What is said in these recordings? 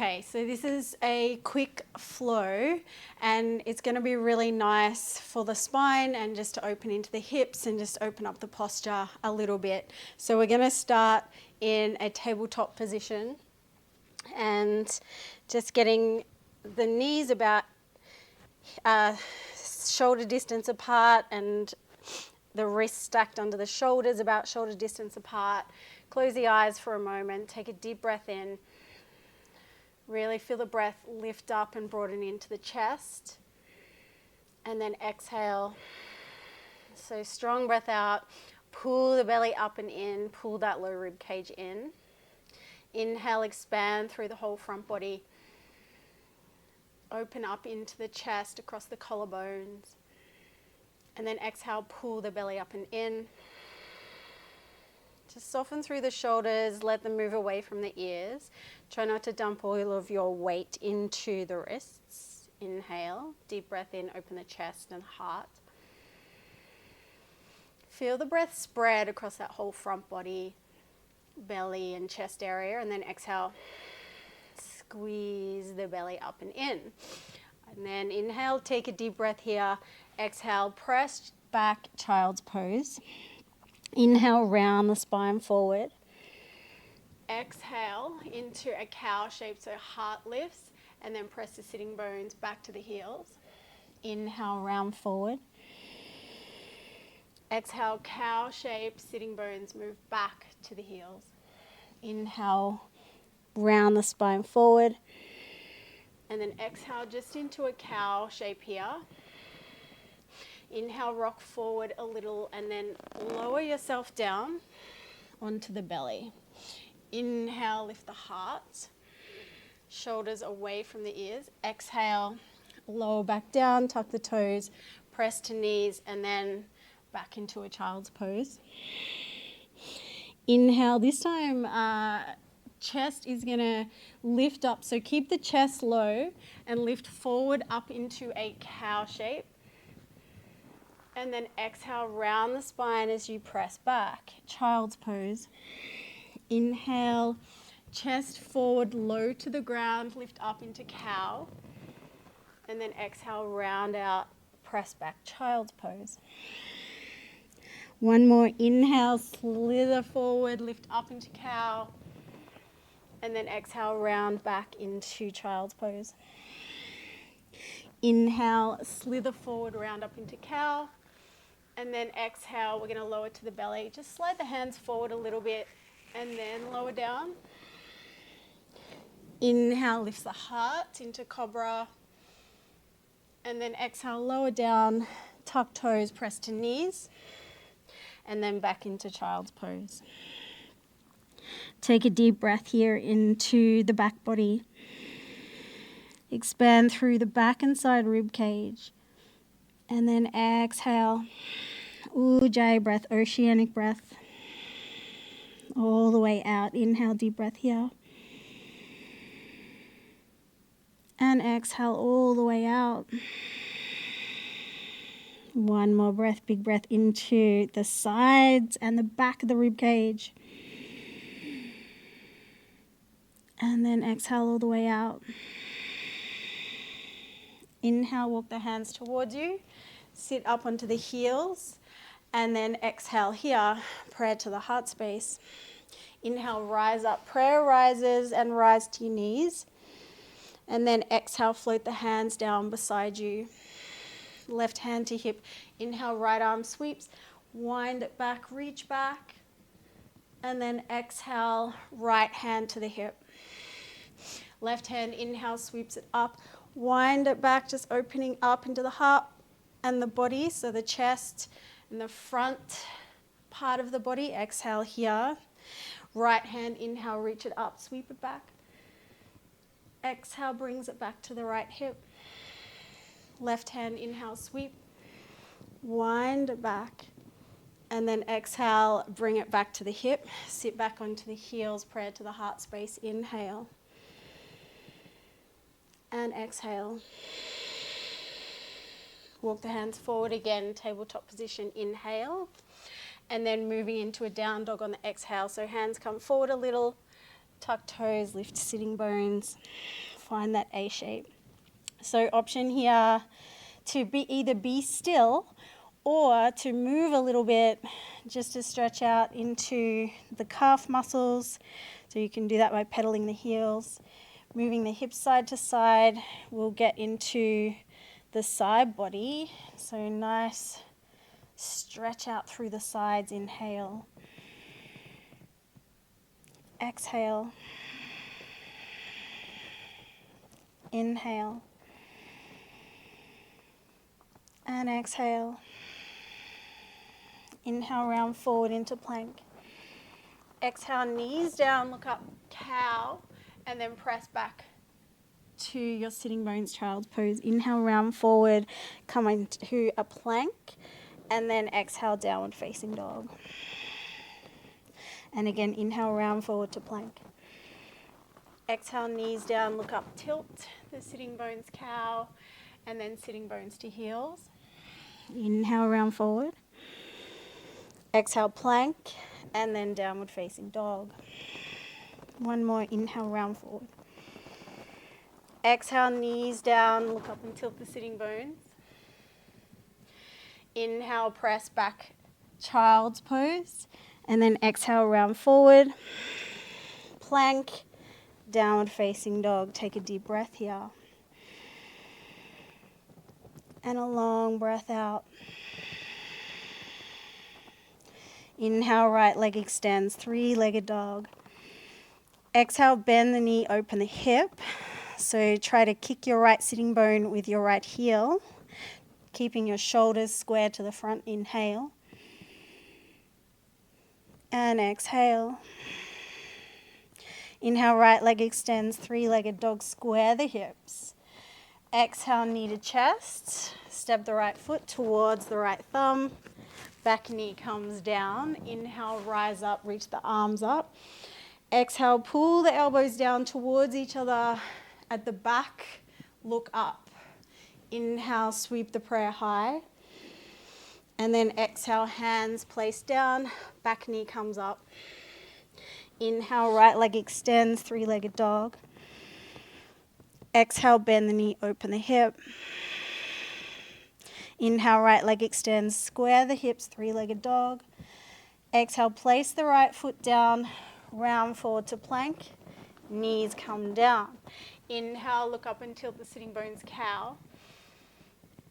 Okay, so this is a quick flow and it's going to be really nice for the spine and just to open into the hips and just open up the posture a little bit. So we're going to start in a tabletop position and just getting the knees about shoulder distance apart and the wrists stacked under the shoulders about shoulder distance apart. Close the eyes for a moment, take a deep breath in. Really feel the breath lift up and broaden into the chest. And then exhale. So strong breath out. Pull the belly up and in. Pull that low rib cage in. Inhale, expand through the whole front body. Open up into the chest, across the collarbones. And then exhale, pull the belly up and in. Just soften through the shoulders, let them move away from the ears. Try not to dump all of your weight into the wrists. Inhale, deep breath in, open the chest and heart. Feel the breath spread across that whole front body, belly and chest area, and then exhale, squeeze the belly up and in. And then inhale, take a deep breath here. Exhale, press back, child's pose. Inhale, round the spine forward. Exhale into a cow shape, so heart lifts, and then press the sitting bones back to the heels. Inhale, round forward. Exhale, cow shape, sitting bones move back to the heels. Inhale, round the spine forward. And then exhale just into a cow shape here. Inhale, rock forward a little and then lower yourself down onto the belly. Inhale, lift the heart, shoulders away from the ears. Exhale, lower back down, tuck the toes, press to knees, and then back into a child's pose. Inhale, this time chest is going to lift up. So keep the chest low and lift forward up into a cow shape. And then exhale, round the spine as you press back. Child's pose. Inhale, chest forward, low to the ground, lift up into cow. And then exhale, round out, press back, child's pose. One more, inhale, slither forward, lift up into cow. And then exhale, round back into child's pose. Inhale, slither forward, round up into cow. And then exhale, we're going to lower to the belly. Just slide the hands forward a little bit and then lower down. Inhale, lifts the heart into cobra. And then exhale, lower down, tuck toes, press to knees. And then back into child's pose. Take a deep breath here into the back body. Expand through the back and side rib cage. And then exhale, Ujjayi breath, oceanic breath, all the way out. Inhale, deep breath here. And exhale all the way out. One more breath, big breath into the sides and the back of the rib cage. And then exhale all the way out. Inhale, walk the hands towards you. Sit up onto the heels. And then exhale here, prayer to the heart space. Inhale, rise up. Prayer rises and rise to your knees. And then exhale, float the hands down beside you. Left hand to hip. Inhale, right arm sweeps. Wind it back, reach back. And then exhale, right hand to the hip. Left hand, inhale, sweeps it up. Wind it back, just opening up into the heart and the body. So the chest and the front part of the body. Exhale here. Right hand, inhale, reach it up, sweep it back. Exhale, brings it back to the right hip. Left hand, inhale, sweep. Wind it back. And then exhale, bring it back to the hip. Sit back onto the heels, prayer to the heart space. Inhale. And exhale. Walk the hands forward again, tabletop position, inhale. And then moving into a down dog on the exhale. So hands come forward a little, Tuck toes, lift sitting bones, find that A shape. So option here to either be still or to move a little bit just to stretch out into the calf muscles. So you can do that by pedaling the heels, moving the hips side to side. We'll get into the side body. So nice stretch out through the sides, inhale. Exhale. Inhale. And exhale. Inhale, round forward into plank. Exhale, knees down, look up, cow, and then press back to your sitting bones, child's pose. Inhale, round forward, come into a plank, and then exhale, downward facing dog. And again, inhale, round forward to plank. Exhale, knees down, look up, tilt the sitting bones, cow, and then sitting bones to heels. Inhale, round forward. Exhale, plank, and then downward facing dog. One more, inhale, round forward. Exhale, knees down, look up and tilt the sitting bones. Inhale, press back, child's pose. And then exhale, round forward. Plank, downward facing dog. Take a deep breath here. And a long breath out. Inhale, right leg extends, three-legged dog. Exhale, bend the knee, open the hip. So try to kick your right sitting bone with your right heel, keeping your shoulders square to the front. Inhale. And exhale. Inhale, right leg extends, three-legged dog, square the hips. Exhale, knee to chest. Step the right foot towards the right thumb. Back knee comes down. Inhale, rise up, reach the arms up. Exhale, pull the elbows down towards each other at the back. Look up. Inhale, sweep the prayer high. And then exhale, hands placed down. Back knee comes up. Inhale, right leg extends, three-legged dog. Exhale, bend the knee, open the hip. Inhale, right leg extends, square the hips, three-legged dog. Exhale, place the right foot down, round forward to plank. Knees come down. Inhale, look up and tilt the sitting bones, cow.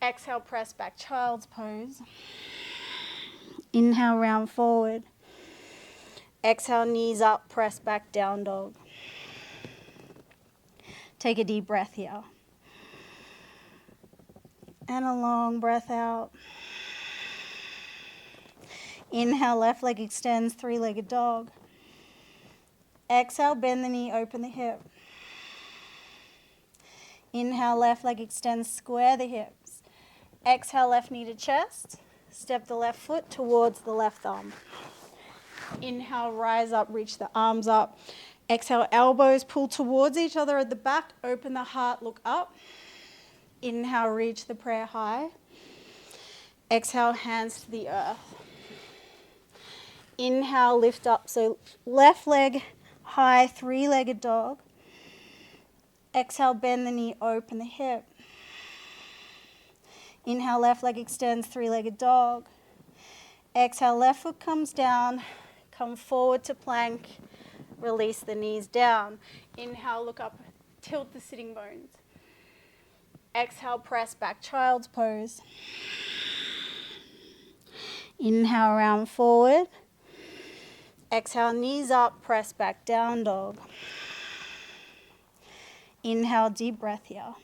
Exhale, press back, child's pose. Inhale, round forward. Exhale, knees up, press back, down dog. Take a deep breath here. And a long breath out. Inhale, left leg extends, three-legged dog. Exhale, bend the knee, open the hip. Inhale, left leg extends, square the hips. Exhale, left knee to chest. Step the left foot towards the left thumb. Inhale, rise up, reach the arms up. Exhale, elbows pull towards each other at the back. Open the heart, look up. Inhale, reach the prayer high. Exhale, hands to the earth. Inhale, lift up. So left leg high, three-legged dog. Exhale, bend the knee, open the hip. Inhale, left leg extends, three-legged dog. Exhale, left foot comes down. Come forward to plank. Release the knees down. Inhale, look up, tilt the sitting bones. Exhale, press back, child's pose. Inhale, round forward. Exhale, knees up, press back, down dog. Inhale, deep breath here.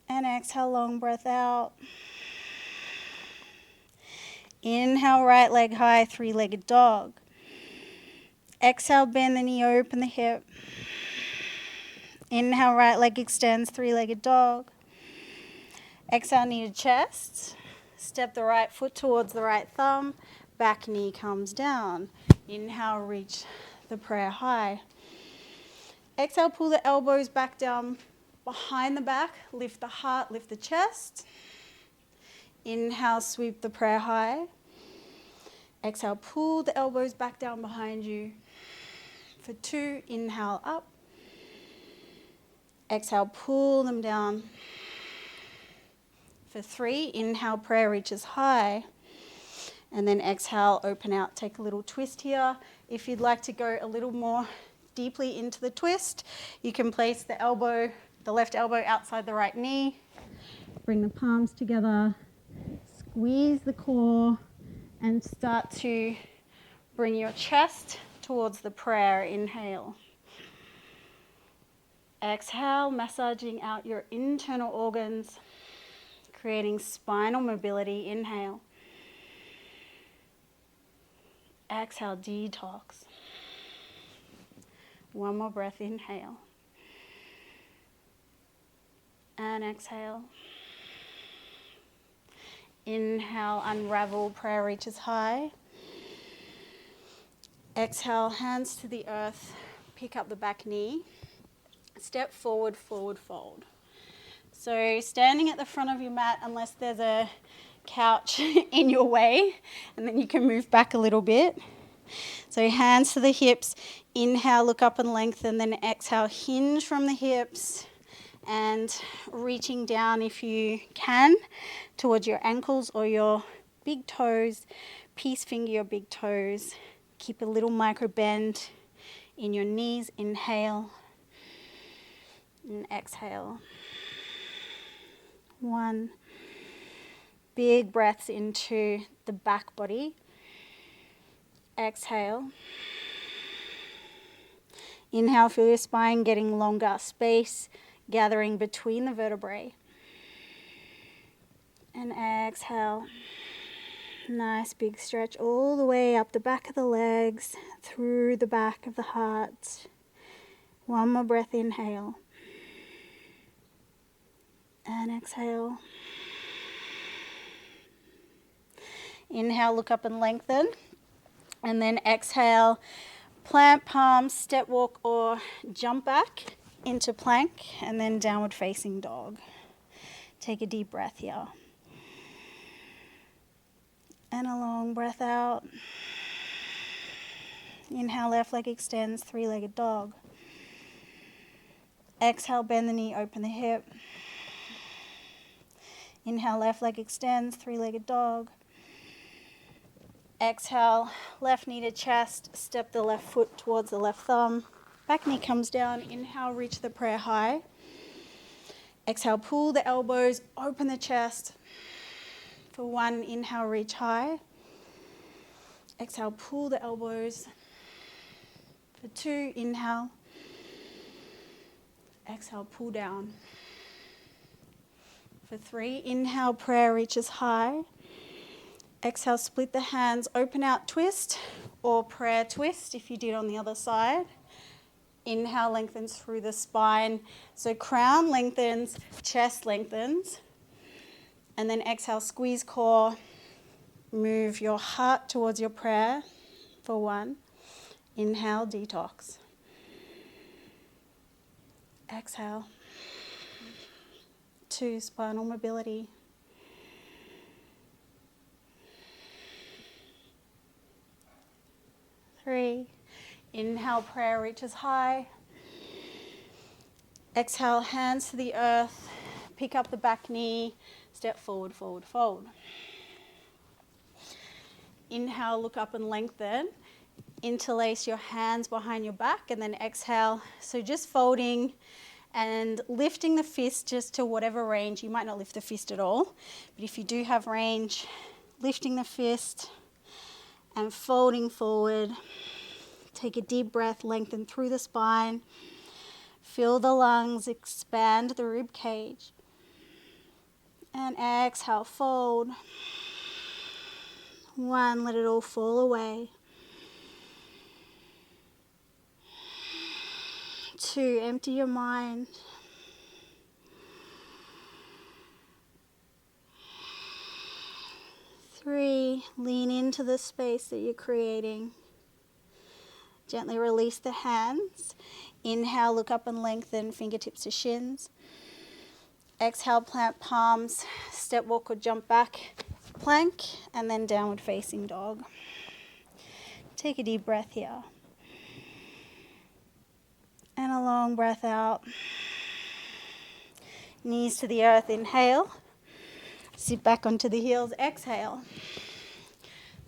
And exhale, long breath out. Inhale, right leg high, three-legged dog. Exhale, bend the knee, open the hip. Inhale, right leg extends, three-legged dog. Exhale, knee to chest. Step the right foot towards the right thumb. Back knee comes down. Inhale, reach the prayer high. Exhale, pull the elbows back down behind the back. Lift the heart, lift the chest. Inhale, sweep the prayer high. Exhale, pull the elbows back down behind you. For 2, inhale up. Exhale, pull them down. For 3, inhale, prayer reaches high. And then exhale, open out, take a little twist here. If you'd like to go a little more deeply into the twist, you can place the left elbow outside the right knee. Bring the palms together, squeeze the core, and start to bring your chest towards the prayer. Inhale. Exhale, massaging out your internal organs, creating spinal mobility. Inhale. Exhale, detox. One more breath, inhale. And exhale. Inhale, unravel, prayer reaches high. Exhale, hands to the earth, pick up the back knee. Step forward, forward fold. So standing at the front of your mat, unless there's a couch in your way, and then you can move back a little bit. So hands to the hips, inhale, look up and lengthen, then exhale, hinge from the hips and reaching down if you can towards your ankles or your big toes. Peace finger your big toes. Keep a little micro bend in your knees. Inhale and exhale. 1. Big breaths into the back body. Exhale. Inhale, feel your spine getting longer, space gathering between the vertebrae. And exhale. Nice big stretch all the way up the back of the legs, through the back of the heart. One more breath, inhale. And exhale. Inhale, look up and lengthen. And then exhale, plant palms, step walk or jump back into plank and then downward facing dog. Take a deep breath here. And a long breath out. Inhale, left leg extends, 3-legged dog. Exhale, bend the knee, open the hip. Inhale, left leg extends, 3-legged dog. Exhale, left knee to chest, step the left foot towards the left thumb. Back knee comes down, inhale, reach the prayer high. Exhale, pull the elbows, open the chest. For 1, inhale, reach high. Exhale, pull the elbows. For 2, inhale. Exhale, pull down. For 3, inhale, prayer reaches high. Exhale, split the hands, open out twist or prayer twist if you did on the other side. Inhale, lengthens through the spine. So crown lengthens, chest lengthens. And then exhale, squeeze core. Move your heart towards your prayer for 1. Inhale, detox. Exhale. 2, spinal mobility. 3, inhale, prayer reaches high. Exhale, hands to the earth. Pick up the back knee. Step forward, forward, fold. Inhale, look up and lengthen. Interlace your hands behind your back and then exhale. So just folding and lifting the fist just to whatever range. You might not lift the fist at all, but if you do have range, lifting the fist and folding forward. Take a deep breath, lengthen through the spine. Fill the lungs, expand the rib cage. And exhale, fold. 1, let it all fall away. 2, empty your mind. 3, lean into the space that you're creating. Gently release the hands. Inhale, look up and lengthen, fingertips to shins. Exhale, plant palms, step walk or jump back, plank, and then downward facing dog. Take a deep breath here. And a long breath out. Knees to the earth, inhale. Sit back onto the heels, exhale.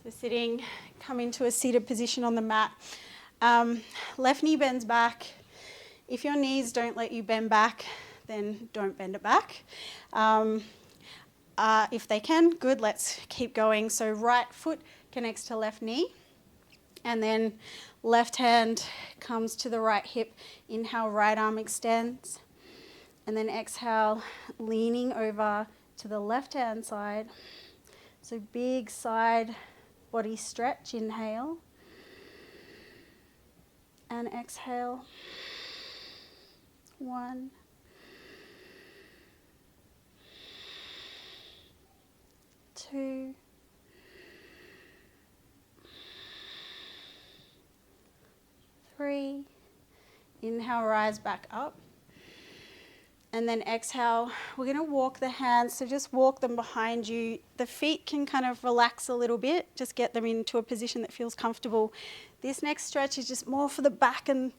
So sitting, come into a seated position on the mat. Left knee bends back. If your knees don't let you bend back, then don't bend it back. If they can, good, let's keep going. So right foot connects to left knee. And then left hand comes to the right hip. Inhale, right arm extends. And then exhale, leaning over to the left hand side. So big side body stretch, inhale. And exhale. 1. 2. 3. Inhale, rise back up. And then exhale, we're going to walk the hands, so just walk them behind you. The feet can kind of relax a little bit, just get them into a position that feels comfortable. This next stretch is just more for the back, and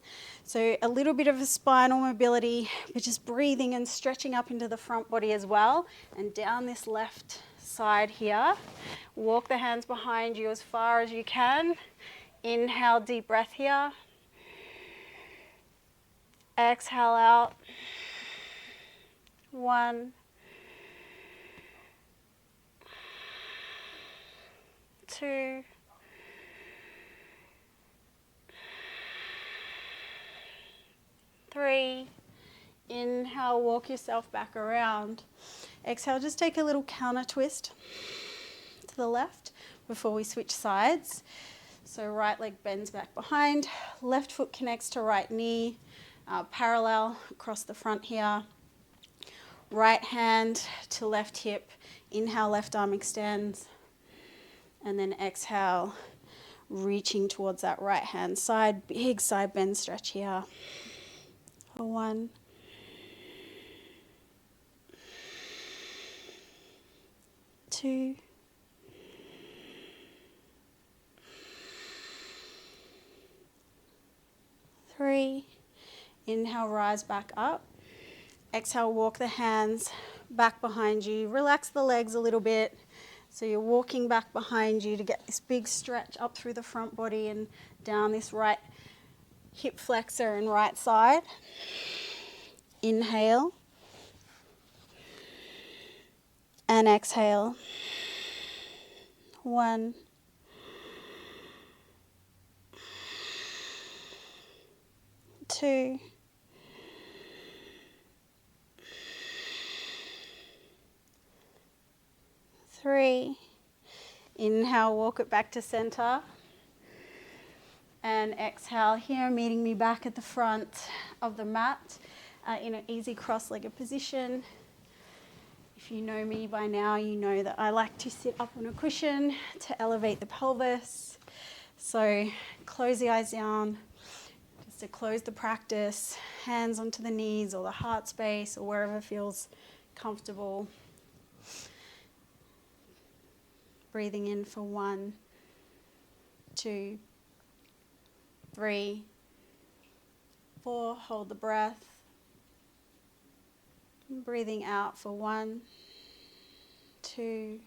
so a little bit of a spinal mobility, but just breathing and stretching up into the front body as well. And down this left side here, walk the hands behind you as far as you can. Inhale, deep breath here. Exhale out. 1. 2. 3. Inhale, walk yourself back around. Exhale, just take a little counter twist to the left before we switch sides. So right leg bends back behind, left foot connects to right knee, parallel across the front here. Right hand to left hip. Inhale, left arm extends. And then exhale, reaching towards that right hand side. Big side bend stretch here. For 1. 2. 3. Inhale, rise back up. Exhale, walk the hands back behind you. Relax the legs a little bit. So you're walking back behind you to get this big stretch up through the front body and down this right hip flexor and right side. Inhale. And exhale. 1. 2. 3. Inhale, walk it back to center. And exhale here, meeting me back at the front of the mat in an easy cross-legged position. If you know me by now, you know that I like to sit up on a cushion to elevate the pelvis. So close the eyes down, just to close the practice, hands onto the knees or the heart space or wherever feels comfortable. Breathing in for 1, 2, 3, 4. Hold the breath. Breathing out for 1, 2,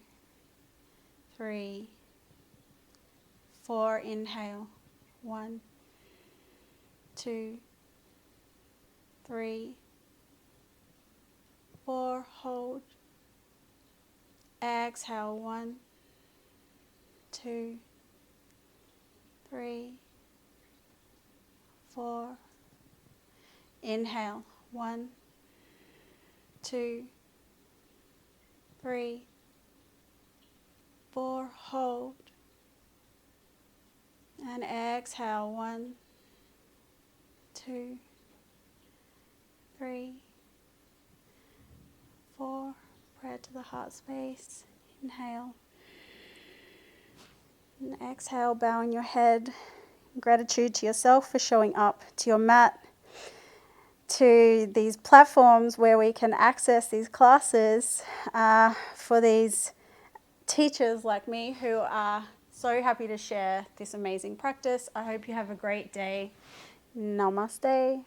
3, 4. Inhale. 1, 2, 3, 4. Hold. Exhale. 1, 2, 3, 4. Inhale. 1, 2, 3, 4. Hold. And exhale. 1, 2, 3, 4. Prayer to the heart space. Inhale. And exhale, bowing your head. Gratitude to yourself for showing up to your mat, to these platforms where we can access these classes for these teachers like me who are so happy to share this amazing practice. I hope you have a great day. Namaste.